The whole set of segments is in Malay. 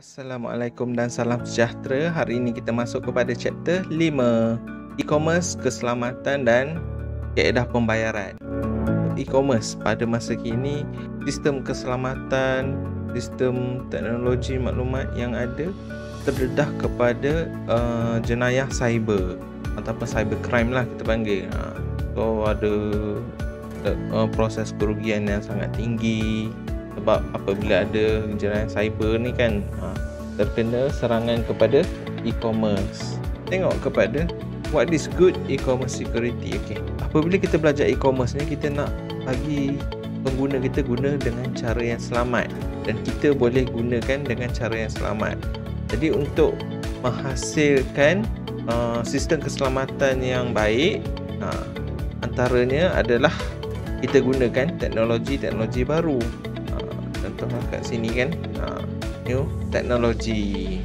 Assalamualaikum dan salam sejahtera. Hari ini kita masuk kepada chapter 5, e-commerce, keselamatan dan kaedah pembayaran. E-commerce pada masa kini, sistem keselamatan, sistem teknologi maklumat yang ada terdedah kepada jenayah cyber ataupun cyber crime lah kita panggil. So ada proses kerugian yang sangat tinggi. Sebab apabila ada jenayah cyber ni kan terkena serangan kepada e-commerce. Tengok kepada what is good e-commerce security. Apabila kita belajar e-commerce ni, kita nak bagi pengguna kita guna dengan cara yang selamat, dan kita boleh gunakan dengan cara yang selamat. Jadi untuk menghasilkan sistem keselamatan yang baik, antaranya adalah kita gunakan teknologi baru. Contohnya kat sini kan, new teknologi.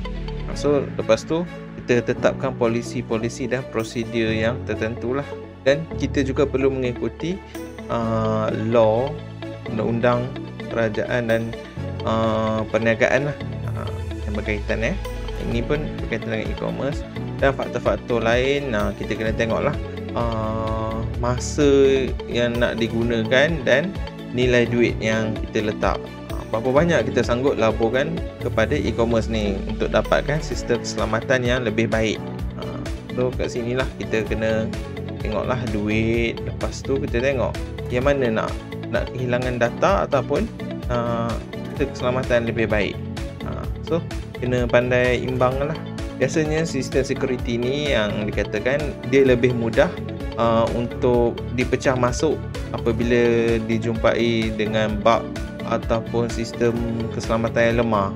So lepas tu kita tetapkan polisi dan prosedur yang tertentu lah, dan kita juga perlu mengikuti law, undang-undang kerajaan dan perniagaan lah yang berkaitan. Ini pun berkaitan dengan e-commerce dan faktor-faktor lain. Kita kena tengok lah masa yang nak digunakan dan nilai duit yang kita letak. Berapa banyak kita sanggup laburkan kepada e-commerce ni untuk dapatkan sistem keselamatan yang lebih baik. So kat sinilah kita kena tengoklah duit. Lepas tu kita tengok yang mana nak kehilangan data ataupun keselamatan lebih baik. So kena pandai imbang lah. Biasanya sistem security ni yang dikatakan dia lebih mudah untuk dipecah masuk apabila dijumpai dengan bug ataupun sistem keselamatan yang lemah.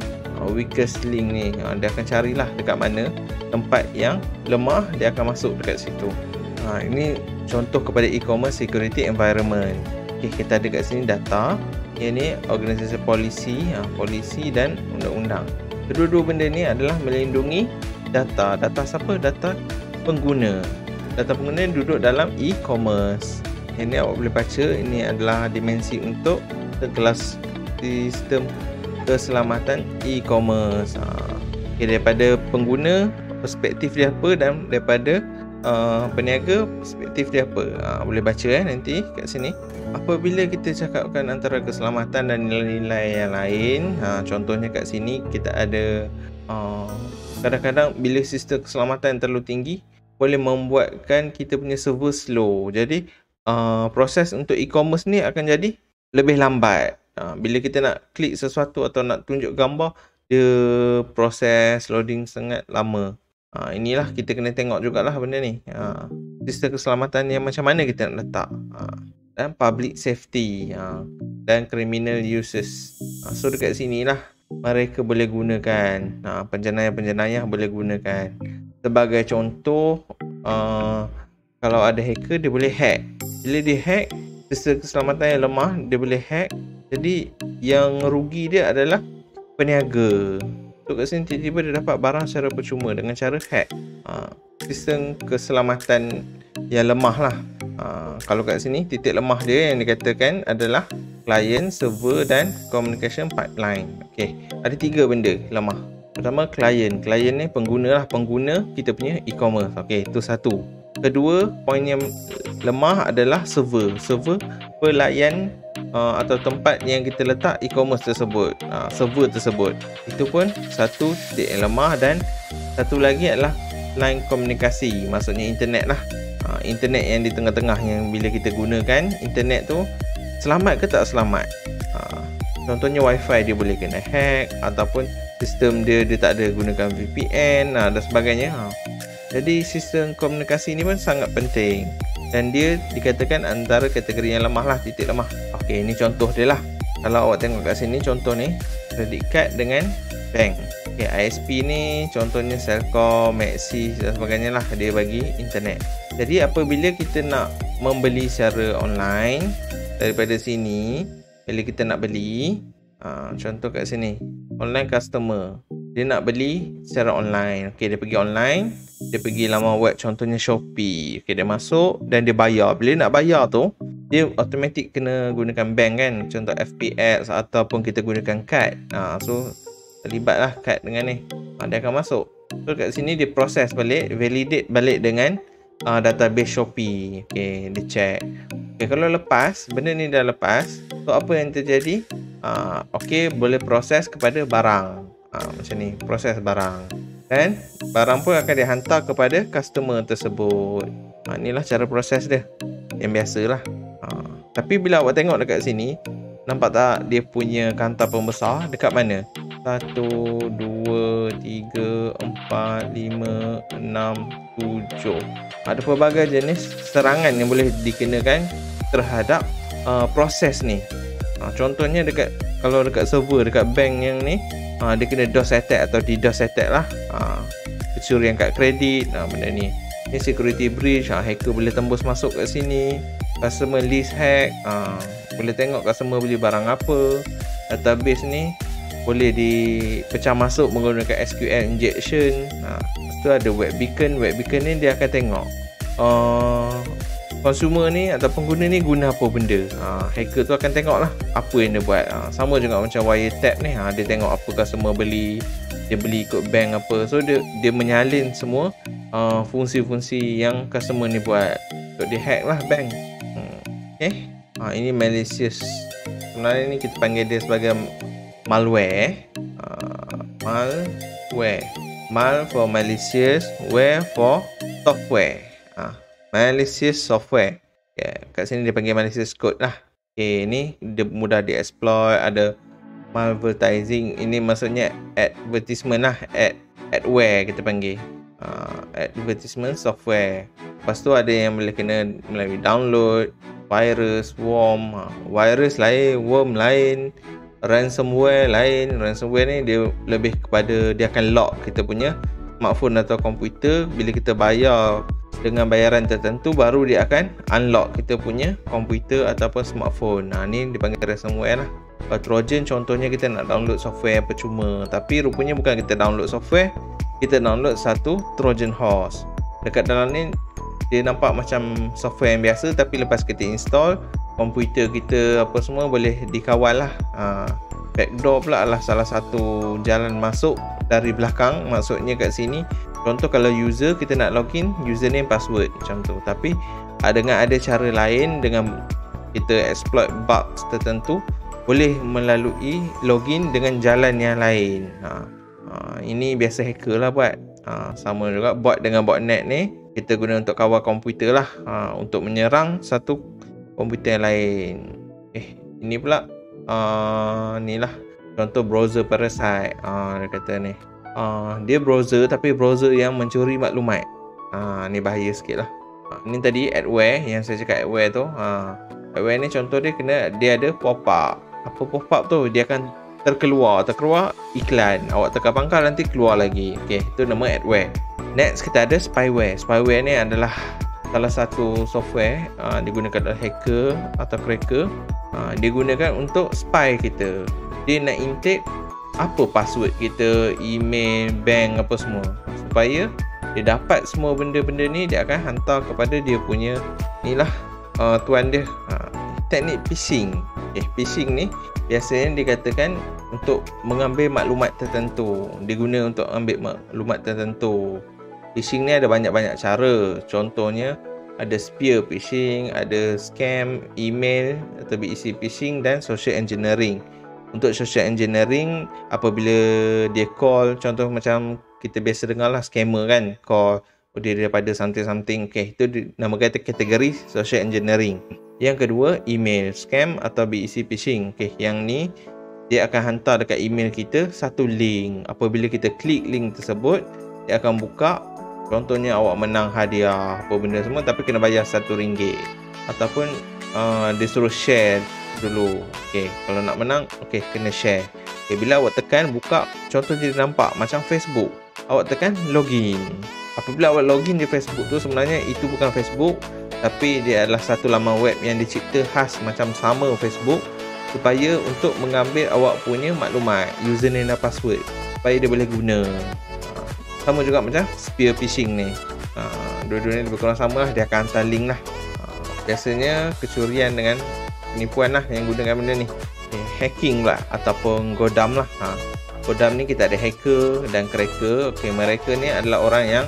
Weakest link ni dia akan carilah dekat mana tempat yang lemah, dia akan masuk dekat situ. Ini contoh kepada e-commerce security environment. Kita ada kat sini data. Yang ni organisasi polisi dan undang-undang. Kedua-dua benda ni adalah melindungi data. Data siapa? Data pengguna. Data pengguna yang duduk dalam e-commerce. Yang ni awak boleh baca, ini adalah dimensi untuk kelas sistem keselamatan e-commerce. Daripada pengguna perspektif dia apa, dan daripada peniaga perspektif dia apa. Boleh baca nanti kat sini. Apabila kita cakapkan antara keselamatan dan nilai-nilai yang lain, contohnya kat sini kita ada kadang-kadang bila sistem keselamatan terlalu tinggi boleh membuatkan kita punya server slow. Jadi proses untuk e-commerce ni akan jadi lebih lambat. Bila kita nak klik sesuatu atau nak tunjuk gambar, dia proses loading sangat lama. Inilah kita kena tengok jugalah benda ni. Sistem keselamatan yang macam mana kita nak letak. Dan public safety dan criminal uses. So dekat sinilah mereka boleh gunakan, penjenayah-penjenayah boleh gunakan. Sebagai contoh, kalau ada hacker, dia boleh hack. Bila dia hack, sistem keselamatan yang lemah, dia boleh hack. Jadi yang rugi dia adalah peniaga. So kat sini tiba-tiba dia dapat barang secara percuma dengan cara hack. Sistem keselamatan yang lemah lah. Kalau kat sini titik lemah dia yang dikatakan adalah client, server dan communication pipeline. Ada 3 benda lemah. Pertama, client ni pengguna lah, pengguna kita punya e-commerce. Itu satu. Kedua, poin yang lemah adalah server pelayan atau tempat yang kita letak e-commerce tersebut, server tersebut. Itu pun satu titik yang lemah. Dan satu lagi adalah line komunikasi, maksudnya internet lah. Internet yang di tengah-tengah, yang bila kita gunakan internet tu selamat ke tak selamat. Contohnya wifi dia boleh kena hack, ataupun sistem dia tak ada gunakan VPN dan sebagainya. Jadi sistem komunikasi ni pun sangat penting, dan dia dikatakan antara kategori yang lemah lah, titik lemah. Ini contoh dia lah. Kalau awak tengok kat sini, contoh ni credit card dengan bank. ISP ni contohnya Celcom, Maxis dan sebagainya lah, dia bagi internet. Jadi apabila kita nak membeli secara online daripada sini, bila kita nak beli, contoh kat sini, online customer, dia nak beli secara online. Dia pergi online, dia pergi laman web, contohnya Shopee. Dia masuk dan dia bayar. Bila nak bayar tu, dia automatik kena gunakan bank kan, contoh FPS ataupun kita gunakan kad. So terlibat lah kad dengan ni. Dia akan masuk. So kat sini dia proses balik, validate balik dengan database Shopee. Okay, dia check. Okay, kalau lepas, benda ni dah lepas, so apa yang terjadi? Okay, boleh proses kepada barang. Macam ni, proses barang. Dan barang pun akan dihantar kepada customer tersebut. Inilah cara proses dia, yang biasalah. Tapi bila awak tengok dekat sini, nampak tak dia punya kaunter pembesar dekat mana? 1, 2, 3, 4, 5, 6, 7. Ada pelbagai jenis serangan yang boleh dikenakan terhadap proses ni. Contohnya kalau dekat server, dekat bank yang ni, dia kena DOS attack atau DDoS attack lah. Kecurian kad kredit, benda ni. Ni security breach, hacker boleh tembus masuk kat sini. Customer list hack, boleh tengok customer beli barang apa. Database ni boleh dipecah masuk menggunakan SQL injection. Lepas tu ada web beacon. Web beacon ni dia akan tengok consumer ni atau pengguna ni guna apa benda. Hacker tu akan tengok lah apa yang dia buat. Sama juga macam wiretap ni, dia tengok apa customer beli, dia beli ikut bank apa. So dia menyalin semua fungsi-fungsi yang customer ni buat. So dia hack lah bank. Okay. Ini malicious. Sebenarnya ni kita panggil dia sebagai malware. Malware. Mal for malicious, ware for software. Malicious software. Kat sini dia panggil malicious code lah. Ni dia mudah di-exploit. Ada malvertising. Ini maksudnya advertisement lah. Adware kita panggil. Advertisement software. Lepas tu ada yang boleh kena melalui download, virus, worm. Virus lain, worm lain, ransomware lain. Ransomware ni dia lebih kepada dia akan lock kita punya smartphone atau komputer. Bila kita bayar dengan bayaran tertentu, baru dia akan unlock kita punya komputer ataupun smartphone. Ni dipanggil ransomware lah. Trojan contohnya kita nak download software percuma, tapi rupanya bukan kita download software, kita download satu Trojan horse. Dekat dalam ni dia nampak macam software yang biasa, tapi lepas kita install, komputer kita apa semua boleh dikawal lah. Backdoor pula adalah salah satu jalan masuk dari belakang. Maksudnya kat sini, contoh kalau user kita nak login, username password macam tu. Tapi dengan ada cara lain, dengan kita exploit bugs tertentu, boleh melalui login dengan jalan yang lain. Ini biasa hacker lah buat. Sama juga bot dengan botnet ni, kita guna untuk kawal komputer lah, untuk menyerang satu komputer yang lain. Ini pula ni lah contoh browser parasite. Dia kata ni dia browser, tapi browser yang mencuri maklumat. Ni bahaya sikit lah. Ni tadi adware, yang saya cakap adware tu. Adware ni contoh dia ada pop-up. Apa pop-up tu? Dia akan terkeluar iklan. Awak tekan pangkal, nanti keluar lagi. Itu nama adware. Next kita ada spyware. Spyware ni adalah salah satu software digunakan oleh hacker atau cracker. Dia gunakan untuk spy kita. Dia nak intake apa password kita, email, bank apa semua, supaya dia dapat semua benda-benda ni, dia akan hantar kepada dia punya inilah tuan dia. Teknik phishing. Phishing ni biasanya dikatakan untuk mengambil maklumat tertentu. Diguna untuk ambil maklumat tertentu. Phishing ni ada banyak-banyak cara. Contohnya ada spear phishing, ada scam, email atau BEC phishing, dan social engineering. Untuk social engineering, apabila dia call, contoh macam kita biasa dengar lah, scammer kan, call dia daripada something-something. Itu dinamakan kategori social engineering. Yang kedua, email scam atau BEC phishing. Yang ni dia akan hantar dekat email kita satu link. Apabila kita klik link tersebut, dia akan buka, contohnya awak menang hadiah apa benda semua, tapi kena bayar RM1. Ataupun dia suruh share dulu. Kalau nak menang, kena share. Bila awak tekan buka, contoh dia nampak macam Facebook, awak tekan login. Apabila awak login di Facebook tu, sebenarnya itu bukan Facebook, tapi dia adalah satu laman web yang dicipta khas macam sama Facebook, supaya untuk mengambil awak punya maklumat, username dan password, supaya dia boleh guna. Sama juga macam spear phishing ni. Dua-dua ni lebih kurang sama lah. Dia akan hantar link lah. Biasanya kecurian dengan penipuan lah yang gunakan benda ni. Hacking pula ataupun godam lah. Kodam ni kita ada hacker dan cracker. Okey, mereka ni adalah orang yang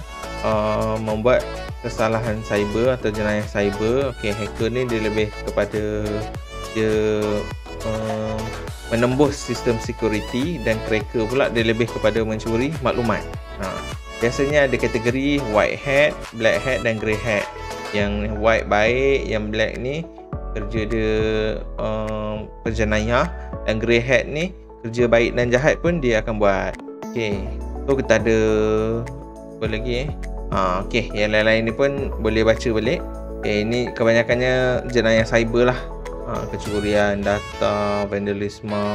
membuat kesalahan cyber atau jenayah cyber. Okey, hacker ni dia lebih kepada dia menembus sistem security, dan cracker pula dia lebih kepada mencuri maklumat. Biasanya ada kategori white hat, black hat dan grey hat. Yang white baik, yang black ni kerja dia penjenayah, dan grey hat ni kerja baik dan jahat pun dia akan buat. Okey, so kita ada apa lagi okey, yang lain-lain ni pun boleh baca balik. Okey, ini kebanyakannya jenayah cyber lah. Kecurian data, vandalisme.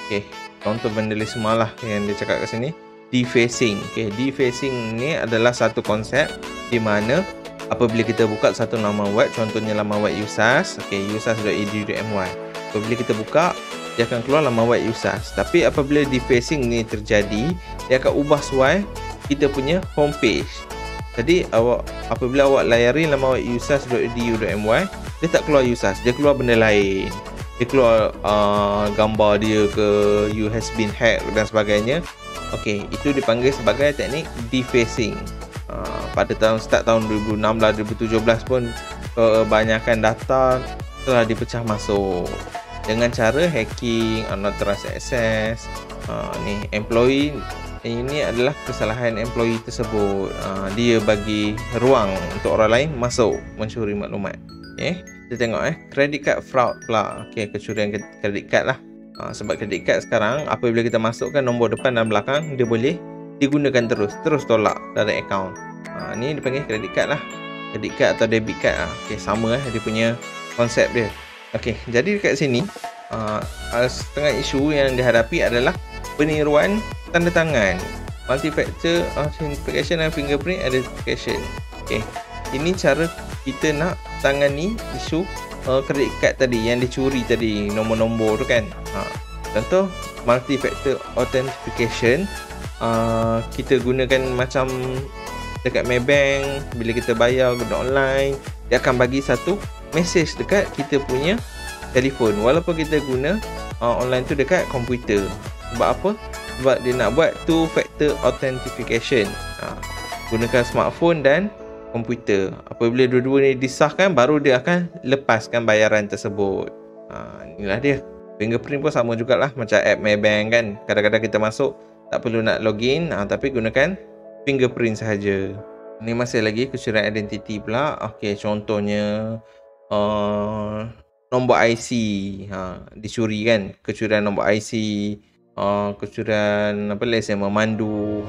Okey, contoh vandalisme lah yang dia cakap kat sini. Defacing. Okey, defacing ni adalah satu konsep di mana apabila kita buka satu laman web, contohnya laman web USAS, okey, usas.edu.my. Apabila kita buka, dia akan keluar laman web USAS. Tapi apabila defacing ni terjadi, dia akan ubah suai kita punya homepage. Jadi apabila awak layari laman web usas.edu.my, dia tak keluar USAS, dia keluar benda lain. Dia keluar gambar dia ke, you has been hacked dan sebagainya. Okey, itu dipanggil sebagai teknik defacing. Pada start tahun 2016, 2017 pun kebanyakan data telah dipecah masuk dengan cara hacking, unauthorized access. Ni employee, ini adalah kesalahan employee tersebut. Dia bagi ruang untuk orang lain masuk mencuri maklumat. Kita tengok credit card fraud pula. Okey, kecurian credit card lah. Sebab credit card sekarang apabila kita masukkan nombor depan dan belakang, dia boleh digunakan terus tolak dari akaun. Ni dipanggil credit card lah. Credit card atau debit card. Okey, sama dia punya konsep dia. Okey, jadi dekat sini setengah isu yang dihadapi adalah peniruan tanda tangan, multi-factor authentication dan fingerprint identification. Okey, ini cara kita nak tangani isu credit card tadi yang dicuri tadi, nombor-nombor tu kan. Contoh multi-factor authentication, kita gunakan macam dekat Maybank, bila kita bayar guna online, dia akan bagi satu message dekat kita punya telefon, walaupun kita guna online tu dekat komputer. Sebab apa? Sebab dia nak buat two factor authentication, gunakan smartphone dan komputer. Apabila dua-dua ni disahkan, baru dia akan lepaskan bayaran tersebut. Inilah dia. Fingerprint pun sama jugalah macam app Maybank kan. Kadang-kadang kita masuk tak perlu nak login, tapi gunakan fingerprint sahaja. Ini masih lagi kecurian identiti pula. Okey, contohnya nombor IC dicuri kan. Kecurian nombor IC, kecurian lesen memandu.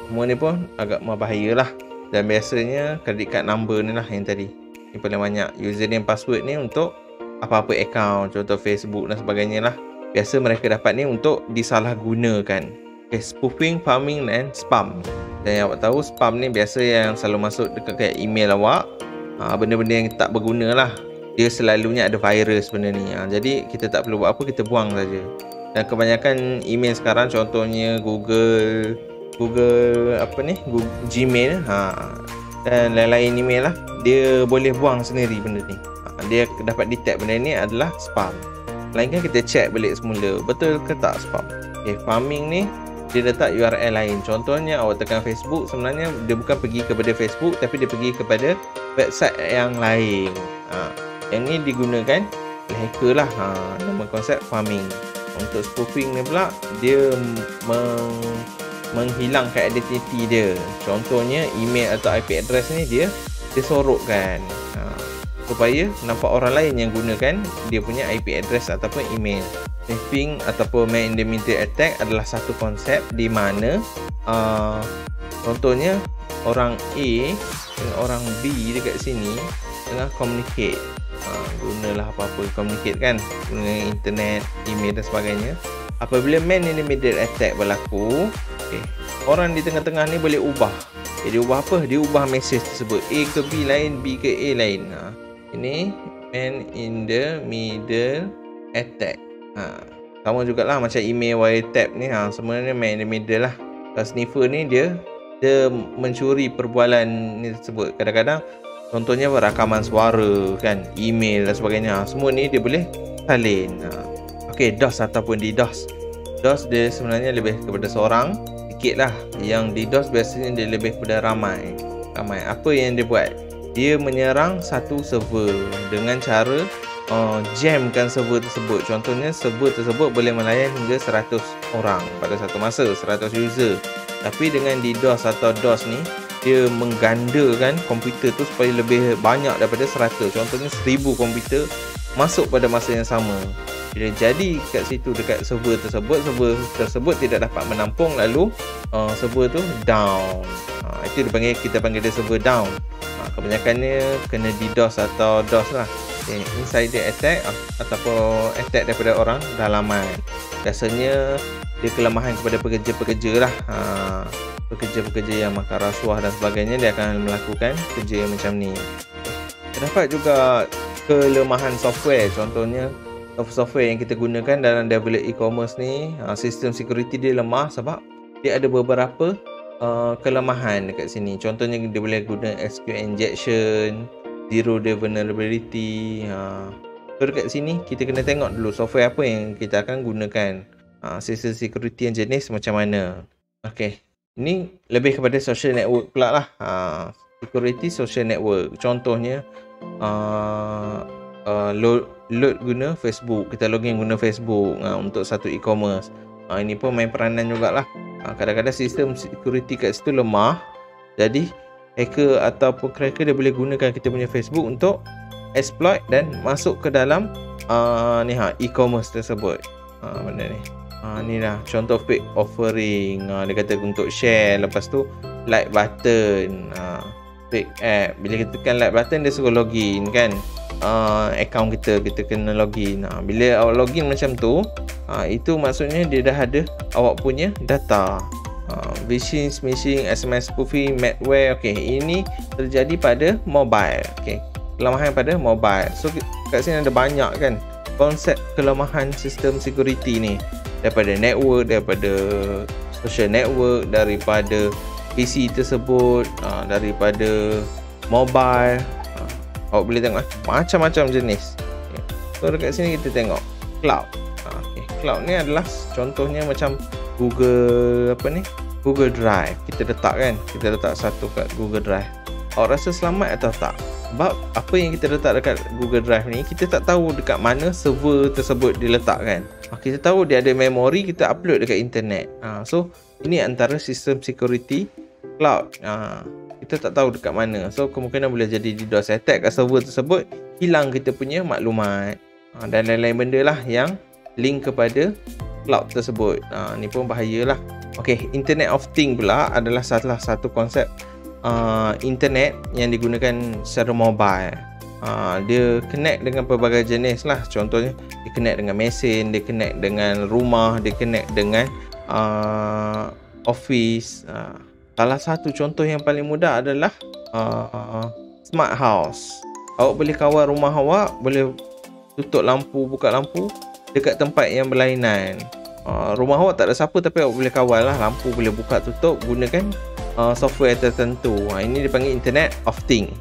Semua ni pun agak membahayalah. Dan biasanya credit card number ni lah yang tadi. Yang paling banyak. Username password ni untuk apa-apa account, contoh Facebook dan sebagainya lah. Biasa mereka dapat ni untuk disalahgunakan. Okay, spoofing, pharming dan spam. Dan yang awak tahu, spam ni biasa yang selalu masuk dekat email awak. Benda-benda yang tak berguna lah. Dia selalunya ada virus benda ni. Jadi kita tak perlu buat apa, kita buang saja. Dan kebanyakan email sekarang, contohnya Google Gmail dan lain-lain email lah, dia boleh buang sendiri benda ni. Dia dapat detect benda ni adalah spam. Melainkan kita check balik semula, betul ke tak spam. Okay, pharming ni dia letak URL lain. Contohnya awak tekan Facebook, sebenarnya dia bukan pergi kepada Facebook, tapi dia pergi kepada website yang lain. Yang ni digunakan oleh hacker lah. Nama konsep pharming. Untuk spoofing ni pula, dia menghilangkan identiti dia. Contohnya email atau IP address ni dia sorokkan supaya nampak orang lain yang gunakan dia punya IP address ataupun email. Sniffing ataupun man in the middle attack adalah satu konsep di mana contohnya orang A dengan orang B dekat sini tengah communicate, gunalah apa-apa communicate kan, guna internet, email dan sebagainya. Apabila man in the middle attack berlaku, orang di tengah-tengah ni boleh ubah. Dia ubah apa? Dia ubah message tersebut. A ke B lain, B ke A lain. Ini man in the middle attack. Sama jugalah macam email wiretap ni. Sebenarnya man in the middle lah. Sniffer ni dia mencuri perbualan ni tersebut. Kadang-kadang contohnya rakaman suara kan, email dan sebagainya. Semua ni dia boleh salin. Okey, DOS ataupun DDoS. DOS dia sebenarnya lebih kepada seorang sikit lah. Yang di DOS biasanya dia lebih kepada ramai. Apa yang dia buat? Dia menyerang satu server dengan cara jamkan server tersebut. Contohnya server tersebut boleh melayan hingga 100 orang pada satu masa, 100 user. Tapi dengan di DOS atau DOS ni, dia menggandakan komputer tu supaya lebih banyak daripada 100. Contohnya 1000 komputer masuk pada masa yang sama. Bila jadi kat situ dekat server tersebut tidak dapat menampung, lalu server tu down. Itu kita panggil dia server down. Kebanyakannya kena DDoS atau DOS lah. Insider attack ataupun attack daripada orang dalaman. Biasanya dia kelemahan kepada pekerja-pekerja lah. Pekerja-pekerja yang makan rasuah dan sebagainya, dia akan melakukan kerja yang macam ni. Terdapat juga kelemahan software. Contohnya software yang kita gunakan dalam develop e-commerce ni, sistem security dia lemah sebab dia ada beberapa kelemahan dekat sini. Contohnya dia boleh guna SQL injection, zero day vulnerability. So dekat sini kita kena tengok dulu software apa yang kita akan gunakan, sistem security yang jenis macam mana. Okey, ini lebih kepada social network pula lah. Security social network. Contohnya load guna Facebook. Kita login guna Facebook untuk satu e-commerce. Ini pun main peranan jugalah. Kadang-kadang sistem security kat situ lemah, jadi hacker ataupun cracker dia boleh gunakan kita punya Facebook untuk exploit dan masuk ke dalam e-commerce tersebut. Benda ni. Ni lah contoh fake offering. Dia kata untuk share, lepas tu like button, fake app. Bila kita tekan like button, dia suruh login kan. Account kita kena login. Bila awak login macam tu, itu maksudnya dia dah ada awak punya data. Phishing, smishing, SMS spoofing, malware. Okey, ini terjadi pada mobile. Okey, kelemahan pada mobile. So kat sini ada banyak kan konsep kelemahan sistem security ni, daripada network, daripada social network, daripada PC tersebut, daripada mobile. Awak boleh tengok macam-macam jenis. Okay. So dekat sini kita tengok cloud. Cloud ni adalah contohnya macam Google Google Drive. Kita letak satu kat Google Drive. Awak rasa selamat atau tak? Sebab apa yang kita letak dekat Google Drive ni, kita tak tahu dekat mana server tersebut diletakkan. Kita tahu dia ada memori, kita upload dekat internet. So ini antara sistem security cloud. Kita tak tahu dekat mana. So kemungkinan boleh jadi DDoS attack kat server tersebut, hilang kita punya maklumat, dan lain-lain benda lah yang link kepada cloud tersebut. Ni pun bahayalah. Okey, Internet of Things pula adalah salah satu konsep internet yang digunakan secara mobile. Dia connect dengan pelbagai jenis lah. Contohnya dia connect dengan mesin, dia connect dengan rumah, dia connect dengan office. Salah satu contoh yang paling mudah adalah smart house. Awak boleh kawal rumah awak, boleh tutup lampu, buka lampu dekat tempat yang berlainan. Rumah awak tak ada siapa, tapi awak boleh kawal lah, lampu boleh buka tutup gunakan software tertentu. Ini dipanggil Internet of Things.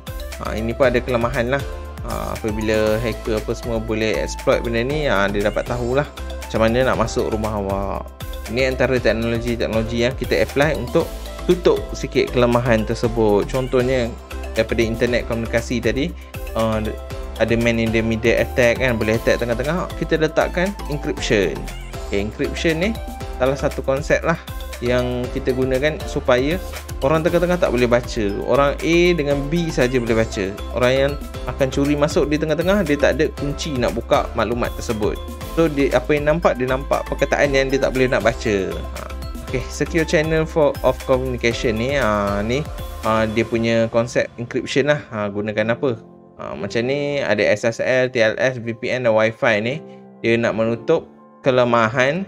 Ini pun ada kelemahan lah. Apabila hacker apa semua boleh exploit benda ni, dia dapat tahulah macam mana nak masuk rumah awak. Ini antara teknologi yang kita apply untuk tutup sikit kelemahan tersebut. Contohnya daripada internet komunikasi tadi, ada man in the middle attack kan, boleh attack tengah-tengah, kita letakkan encryption. Encryption ni salah satu konsep lah yang kita gunakan supaya orang tengah-tengah tak boleh baca. Orang A dengan B saja boleh baca. Orang yang akan curi masuk di tengah-tengah, dia tak ada kunci nak buka maklumat tersebut. So apa yang nampak, dia nampak perkataan yang dia tak boleh nak baca. Secure channel of communication ni, dia punya konsep encryption lah. Gunakan apa? Macam ni ada SSL, TLS, VPN dan Wi-Fi ni. Dia nak menutup kelemahan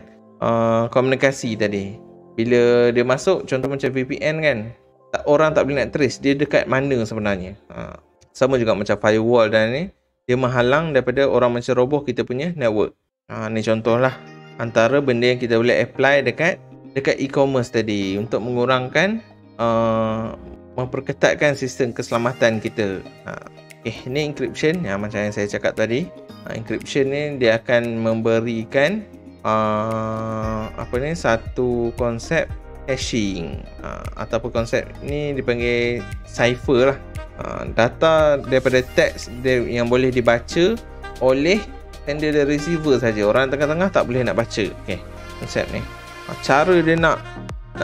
komunikasi tadi. Bila dia masuk, contoh macam VPN kan, orang tak boleh nak trace dia dekat mana sebenarnya. Sama juga macam firewall dan ni, dia menghalang daripada orang menceroboh kita punya network. Ni contohlah antara benda yang kita boleh apply dekat e-commerce tadi untuk mengurangkan, memperketatkan sistem keselamatan kita. Ni encryption macam yang saya cakap tadi. Encryption ni dia akan memberikan satu konsep hashing, ataupun konsep ni dipanggil cipher lah. Data daripada teks yang boleh dibaca oleh sender dan receiver saja. Orang tengah-tengah tak boleh nak baca. Okey, konsep ni. Cara dia nak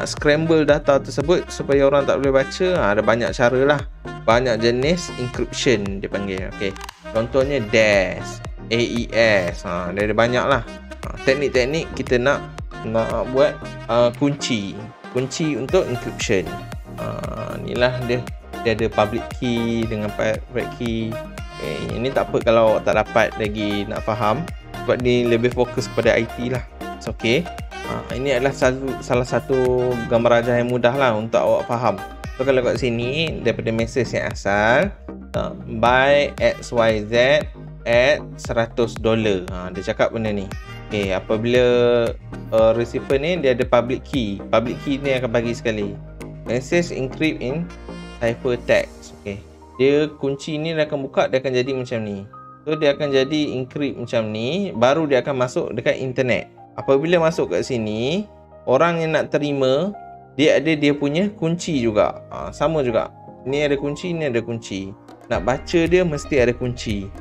scramble data tersebut supaya orang tak boleh baca, ada banyak cara lah. Banyak jenis encryption dia panggil. Okey, contohnya DAS, AES, dia ada banyak lah. Teknik-teknik kita nak buat kunci untuk encryption. Inilah dia ada public key dengan private key. Ini tak apa kalau tak dapat lagi nak faham, sebab ni lebih fokus kepada IT lah. Okay. Ini adalah salah satu gambar rajah yang mudah lah untuk awak faham. So kalau kat sini daripada message yang asal, buy XYZ at $100. Dia cakap benda ni. Okay, apabila receiver ni dia ada public key. Public key ni akan bagi sekali. Message encrypt in ciphertext. Okay, dia kunci ni dia akan buka, dia akan jadi macam ni. So dia akan jadi encrypt macam ni, baru dia akan masuk dekat internet. Apabila masuk kat sini, orang yang nak terima, dia ada dia punya kunci juga. Sama juga. Ni ada kunci, ni ada kunci. Nak baca dia mesti ada kunci.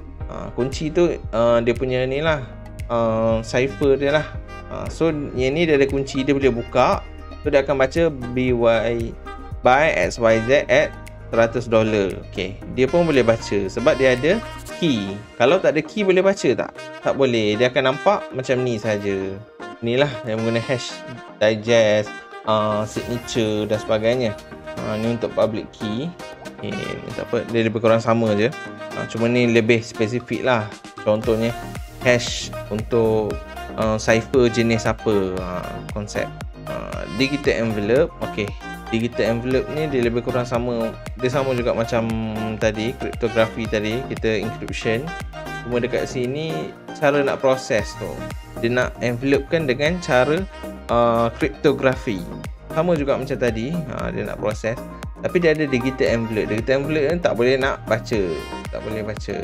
Kunci tu dia punya ni lah, cipher dia lah. So yang ni dia ada kunci, dia boleh buka. So dia akan baca buy XYZ at $100. Okay, dia pun boleh baca sebab dia ada key. Kalau tak ada key boleh baca tak? Tak boleh. Dia akan nampak macam ni saja. Inilah yang menggunakan hash, digest, signature dan sebagainya. Ni untuk public key. Okay, tak apa, dia lebih kurang sama je. Cuma ni lebih spesifik lah. Contohnya hash untuk cipher jenis apa, konsep. Digital envelope. Okay, digital envelope ni dia lebih kurang sama. Dia sama juga macam tadi, kriptografi tadi, kita encryption. Cuma dekat sini cara nak proses tu, dia nak envelope kan dengan cara kriptografi. Sama juga macam tadi, dia nak proses. Tapi dia ada digital envelope. Digital envelope ni tak boleh nak baca, tak boleh baca.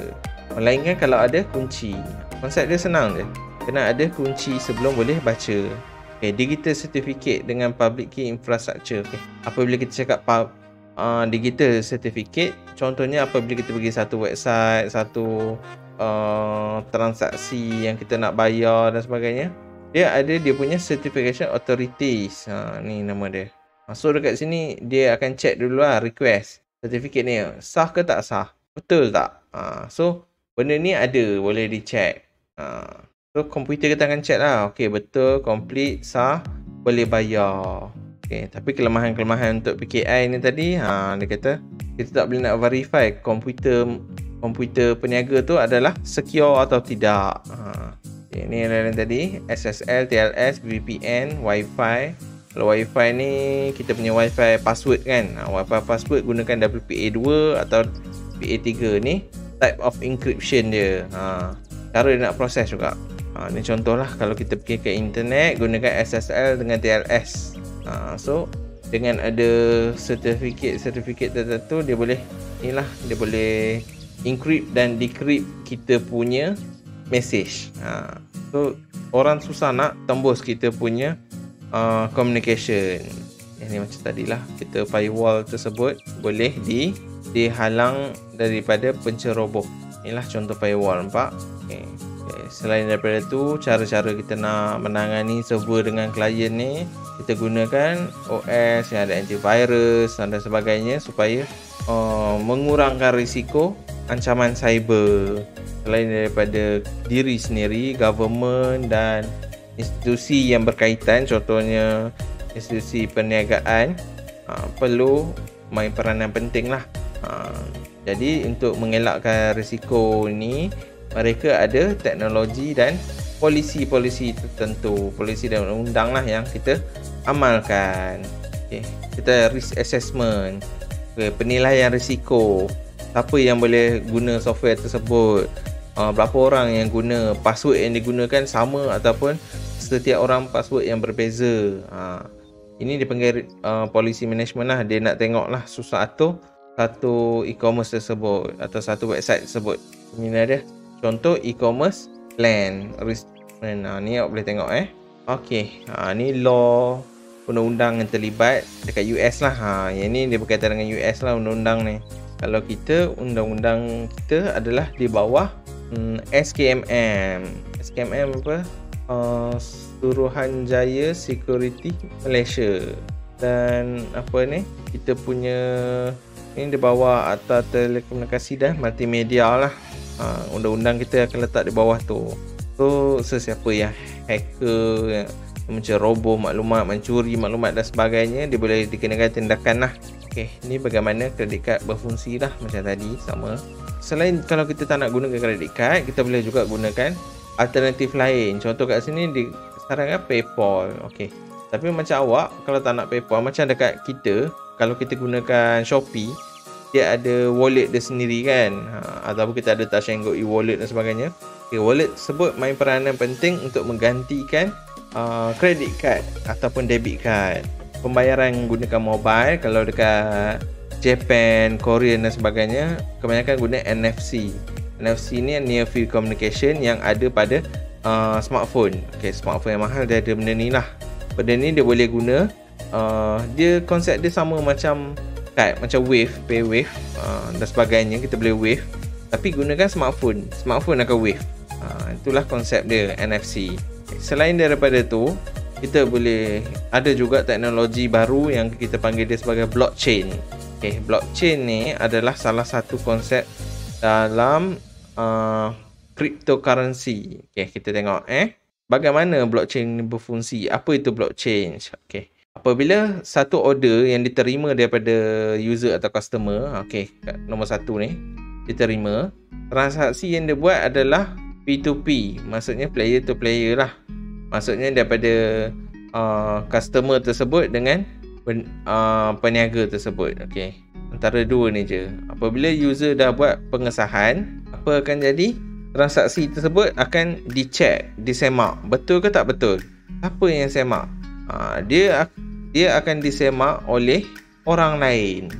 Melainkan kalau ada kunci. Konsep dia senang je, kena ada kunci sebelum boleh baca. Okay, digital certificate dengan public key infrastructure. Okay, apabila kita cakap digital certificate, contohnya apabila kita pergi satu website, satu transaksi yang kita nak bayar dan sebagainya, dia ada dia punya certification authorities. Ni nama dia. So dekat sini dia akan check dulu lah, request certificate ni sah ke tak sah, betul tak. So benda ni ada, boleh dicek. So komputer kita akan check lah. Okay, betul, complete, sah, boleh bayar. Okay, tapi kelemahan-kelemahan untuk PKI ni tadi, dia kata kita tak boleh nak verify komputer peniaga tu adalah secure atau tidak. Okay, ni yang tadi SSL, TLS, VPN, Wi-Fi. Kalau Wi-Fi ni kita punya Wi-Fi password kan. Wi-Fi password gunakan WPA2 atau WPA3 ni type of encryption dia. Cara dia nak proses juga. Ni contohlah kalau kita pergi ke internet gunakan SSL dengan TLS. So dengan ada sertifikat tertentu, dia boleh dia boleh encrypt dan decrypt kita punya message. So orang susah nak tembus kita punya communication. Yang ni macam tadilah, kita firewall tersebut boleh dihalang daripada penceroboh. Inilah contoh firewall, nampak? Okay. Selain daripada tu, cara-cara kita nak menangani server dengan klien ni, kita gunakan OS yang ada antivirus dan sebagainya supaya mengurangkan risiko ancaman cyber. Selain daripada diri sendiri, government dan institusi yang berkaitan, contohnya institusi perniagaan, perlu main peranan penting lah. Jadi untuk mengelakkan risiko ini, mereka ada teknologi dan polisi-polisi tertentu, polisi dan undang-undang lah yang kita amalkan. Okay. Kita risk assessment, penilaian risiko, siapa yang boleh guna software tersebut, berapa orang yang guna, password yang digunakan sama ataupun setiap orang password yang berbeza. Ini dipanggil policy management lah. Dia nak tengok lah satu e-commerce tersebut atau satu website tersebut. Ini ada contoh e-commerce plan, Ni awak boleh tengok Okey, ni law undang-undang yang terlibat dekat US lah. Yang ni dia berkaitan dengan US lah undang-undang ni. Kalau kita, undang-undang kita adalah di bawah SKMM. SKMM apa? Suruhanjaya Security Malaysia. Dan apa ni? Kita punya ini di bawah Akta Telekomunikasi dan Multimedia lah. Undang-undang kita akan letak di bawah tu. So sesiapa yang hacker, yang menceroboh maklumat, mencuri maklumat dan sebagainya, dia boleh dikenakan tindakan lah. Okey, ni bagaimana kredit kad berfungsi lah. Macam tadi sama. Selain kalau kita tak nak gunakan kredit kad, kita boleh juga gunakan alternatif lain. Contoh kat sini disarankan PayPal. Okey, tapi macam awak kalau tak nak PayPal, macam dekat kita, kalau kita gunakan Shopee, dia ada wallet dia sendiri kan, ataupun kita ada Touch 'n Go e-wallet dan sebagainya. Okay, wallet tersebut main peranan penting untuk menggantikan credit card ataupun debit card. Pembayaran menggunakan mobile, kalau dekat Japan, Korea dan sebagainya, kebanyakan guna NFC. NFC ni Near Field Communication yang ada pada smartphone. Okay, smartphone yang mahal dia ada benda ni lah. Benda ni dia boleh guna, dia konsep dia sama macam kad, macam Wave, PayWave dan sebagainya. Kita boleh wave tapi gunakan smartphone akan wave. Itulah konsep dia NFC. Selain daripada tu, kita boleh ada juga teknologi baru yang kita panggil dia sebagai blockchain. Okay, blockchain ni adalah salah satu konsep dalam cryptocurrency. Okay, kita tengok bagaimana blockchain berfungsi. Apa itu blockchain? Okay, apabila satu order yang diterima daripada user atau customer, okay, kat nombor 1 ni diterima, transaksi yang dia buat adalah P2P, maksudnya player to player lah. Maksudnya daripada customer tersebut dengan peniaga tersebut. Okay, antara dua ni je. Apabila user dah buat pengesahan, apa akan jadi? Transaksi tersebut akan dicek, disemak. Betul ke tak betul? Siapa yang semak? Dia akan disemak oleh orang lain.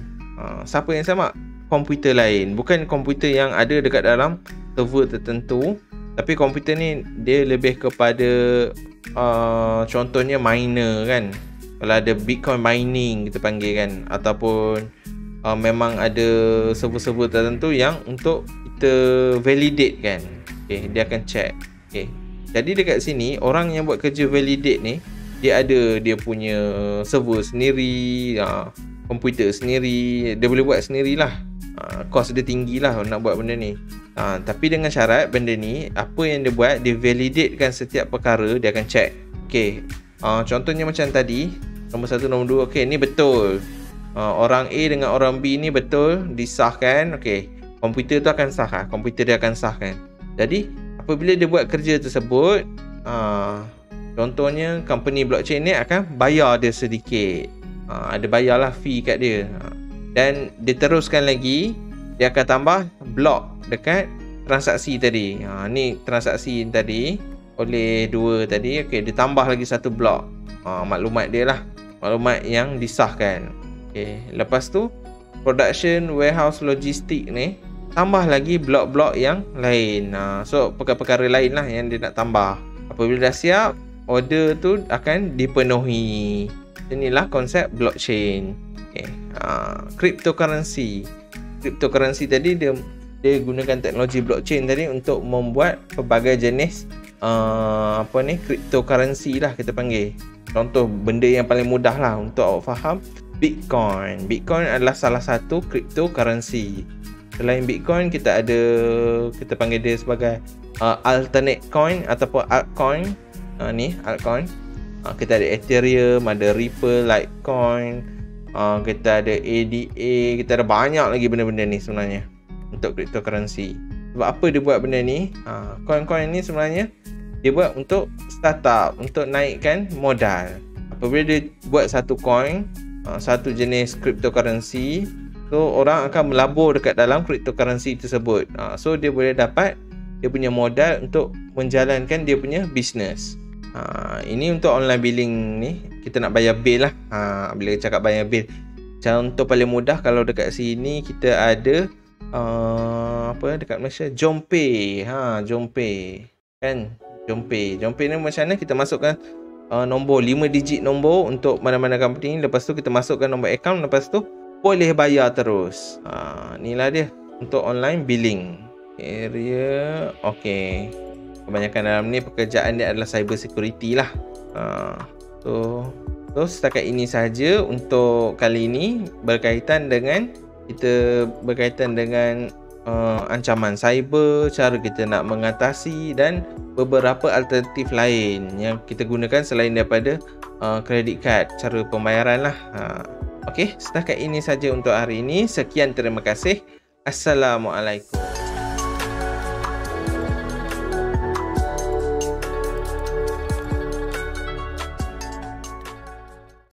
Siapa yang semak? Komputer lain. Bukan komputer yang ada dekat dalam server tertentu, tapi komputer ni dia lebih kepada contohnya miner kan. Kalau ada Bitcoin mining kita panggil kan, ataupun memang ada server-server tertentu yang untuk kita validate kan. Okay, dia akan check. Okay, jadi dekat sini orang yang buat kerja validate ni, dia ada dia punya server sendiri, komputer sendiri, dia boleh buat sendirilah. Kos dia tinggi lah nak buat benda ni. Tapi dengan syarat benda ni, apa yang dia buat, dia validatekan setiap perkara, dia akan check. Okay, contohnya macam tadi, nombor 1, nombor 2, okay, ni betul. Orang A dengan orang B ni betul, disahkan. Okay, komputer tu akan sah, komputer dia akan sahkan. Jadi apabila dia buat kerja tersebut, contohnya company blockchain ni akan bayar dia sedikit, ada bayarlah fee kat dia, dan diteruskan lagi, dia akan tambah blok dekat transaksi tadi. Ni transaksi tadi oleh 2 tadi. Okay, dia tambah lagi 1 blok maklumat dia lah, maklumat yang disahkan. Okay, lepas tu production warehouse logistik ni tambah lagi blok-blok yang lain. So perkara-perkara lain lah yang dia nak tambah. Apabila dah siap, order tu akan dipenuhi. Inilah konsep blockchain. Okay, cryptocurrency tadi dia gunakan teknologi blockchain tadi untuk membuat pelbagai jenis cryptocurrency lah kita panggil. Contoh benda yang paling mudah lah untuk awak faham, Bitcoin adalah salah satu cryptocurrency. Selain Bitcoin, kita panggil dia sebagai alternate coin ataupun altcoin. Ni altcoin. Kita ada Ethereum, ada Ripple, Litecoin, kita ada ADA, kita ada banyak lagi benda-benda ni sebenarnya untuk cryptocurrency. Sebab apa dia buat benda ni? Coin-coin ni sebenarnya dia buat untuk startup, untuk naikkan modal. Apabila dia buat satu coin, satu jenis cryptocurrency, so orang akan melabur dekat dalam cryptocurrency tersebut. So dia boleh dapat dia punya modal untuk menjalankan dia punya bisnes. Ini untuk online billing ni, kita nak bayar bil lah. Bila cakap bayar bil, contoh paling mudah kalau dekat sini kita ada dekat Malaysia, JomPay. JomPay kan, JomPay. JomPay ni macam mana? Kita masukkan nombor 5 digit nombor untuk mana-mana company. Lepas tu kita masukkan nombor account. Lepas tu boleh bayar terus. Inilah dia untuk online billing. Area. Okay. Kebanyakan dalam ni pekerjaan dia adalah cyber security lah. So setakat ini saja untuk kali ini berkaitan dengan ancaman cyber, cara kita nak mengatasi dan beberapa alternatif lain yang kita gunakan selain daripada credit card, cara pembayaran lah. Okey, setakat ini saja untuk hari ini. Sekian, terima kasih. Assalamualaikum.